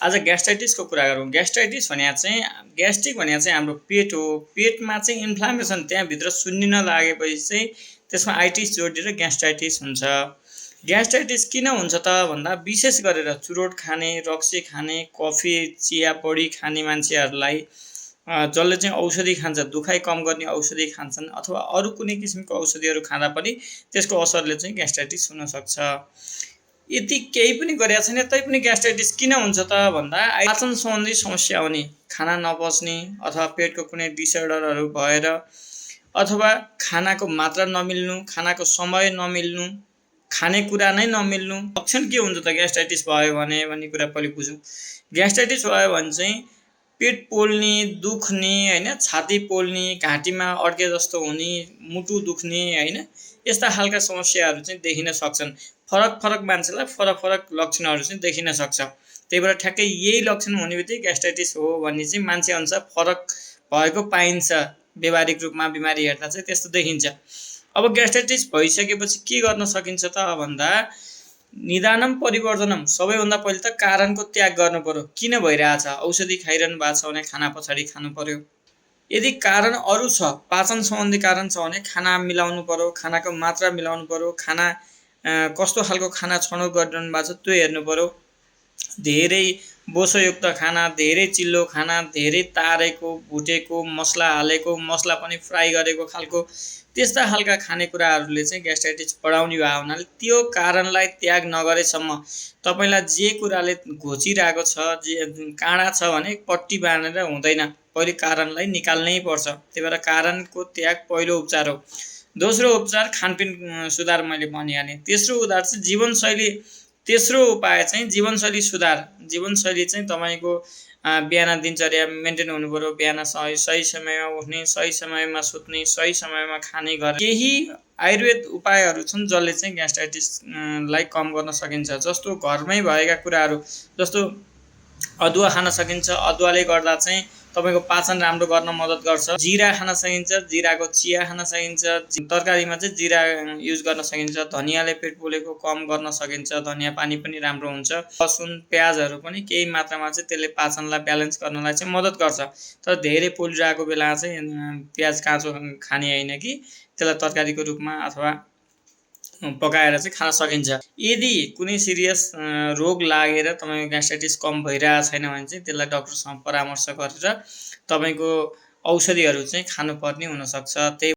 आज ग्यास्ट्राइटिसको कुरा गरौँ। ग्यास्ट्राइटिस भने चाहिँ ग्यास्ट्रिक भने चाहिँ हाम्रो पेट हो। पेटमा चाहिँ इन्फ्लामेसन त्यहाँभित्र सुन्निन लागेपछि चाहिँ त्यसमा आइटिस जोडिएर ग्यास्ट्राइटिस हुन्छ। ग्यास्ट्राइटिस किन हुन्छ त भन्दा विशेष गरेर चुरोट खाने, रक्सी खाने, कफी, चिया बढी खाने मान्छेहरूलाई जसले चाहिँ औषधि खान्छ, दुखाइ कम गर्ने औषधि खान्छन् अथवा अरू कुनै किसिमको औषधिहरू खाँदा पनि त्यसको असरले चाहिँ ग्यास्ट्राइटिस हुनसक्छ। यदि केही पनि गरेको छैन तैपनि ग्यास्ट्राइटिस किन हुन्छ त भन्दा पाचन सम्बन्धी समस्या हुने, खाना नपच्ने अथवा पेटको कुनै डिसअर्डरहरू भएर अथवा खानाको मात्रा नमिल्नु, खानाको समय नमिल्नु, खानेकुरा नै नमिल्नु। लक्षण के हुन्छ त ग्यास्ट्राइटिस भयो भने भन्ने कुरा पहिले बुझौँ। ग्यास्ट्राइटिस भयो भने चाहिँ पेट पोल्ने, दुख्ने हैन, छाती पोल्ने, घाँटीमा अड्के जस्तो हुने, मुटु दुख्ने हैन, यस्ता खालका समस्याहरू चाहिँ देखिन सक्छन्। फरक फरक मान्छेलाई फरक फरक लक्षणहरू चाहिँ देखिन सक्छ। त्यही भएर ठ्याक्कै यही लक्षण हुने बित्तिकै ग्यास्ट्राइटिस हो भन्ने चाहिँ मान्छे अनुसार फरक भएको पाइन्छ। व्यावहारिक रूपमा बिमारी हेर्दा चाहिँ त्यस्तो देखिन्छ। अब ग्यास्ट्राइटिस भइसकेपछि के गर्न सकिन्छ त भन्दा निदानम परिवर्तनम, सबैभन्दा पहिले त कारणको त्याग गर्नु पर्यो। किन भइरहेछ? औषधि खाइरहनु भएको छ भने खाना पछाडि खानु पर्यो। यदि कारण अरू छ, पाचन सम्बन्धी कारण छ भने खाना मिलाउनु पर्यो, खानाको मात्रा मिलाउनु पर्यो, खाना कस्तो खालको खाना छनौट गरिरहनु भएको छ त्यो हेर्नु पर्यो। धेरै बोसोयुक्त खाना, धेरै चिल्लो खाना, धेरै तारेको, भुटेको, मसला हालेको, मसला पनि फ्राई गरेको खालको, त्यस्ता खालका खानेकुराहरूले चाहिँ ग्यास्ट्राइटिस बढाउने भएको हुनाले त्यो कारणलाई त्याग नगरेसम्म तपाईँलाई जे कुराले घोचिरहेको छ, जे काँडा छ भने पट्टी बाँधेर हुँदैन, पहिले कारणलाई निकाल्नै पर्छ। त्यही भएर कारणको त्याग पहिलो उपचार हो। दोस्रो उपचार खानपिन सुधार मैले भनिहालेँ। तेस्रो उपाय चाहिँ जीवनशैली। तेस्रो उपाय चाहिँ जीवनशैली सुधार। जीवनशैली चाहिँ तपाईँको बिहान दिनचर्या मेन्टेन हुनु पर्यो। बिहान सही समयमा उठ्ने, सही समयमा सुत्ने, सही समयमा खाने गरेर केही आयुर्वेद उपायहरू छन् जसले चाहिँ ग्यास्ट्राइटिसलाई कम गर्न सकिन्छ। जस्तो घरमै भएका कुराहरू, जस्तो अदुवा खान सकिन्छ। अदुवाले गर्दा चाहिँ तपाईँको पाचन राम्रो गर्न मद्दत गर्छ। जिरा खान सकिन्छ, जिराको चिया खान सकिन्छ। तरकारीमा चाहिँ जिरा युज गर्न सकिन्छ। धनियाँले पेट पोलेको कम गर्न सकिन्छ, धनियाँ पानी पनि राम्रो हुन्छ। लसुन, प्याजहरू पनि केही मात्रामा चाहिँ त्यसले पाचनलाई ब्यालेन्स गर्नलाई चाहिँ मद्दत गर्छ। तर धेरै पोलिरहेको बेला चाहिँ प्याज काँचो खाने होइन कि त्यसलाई तरकारीको रूपमा अथवा पकाएर चाहिँ खान सकिन्छ। यदि कुनै सिरियस रोग लागेर तपाईँको ग्यास्ट्राइटिस कम भइरहेको छैन भने चाहिँ त्यसलाई डक्टरसँग परामर्श गरेर तपाईँको औषधिहरू चाहिँ खानुपर्ने हुनसक्छ। त्यही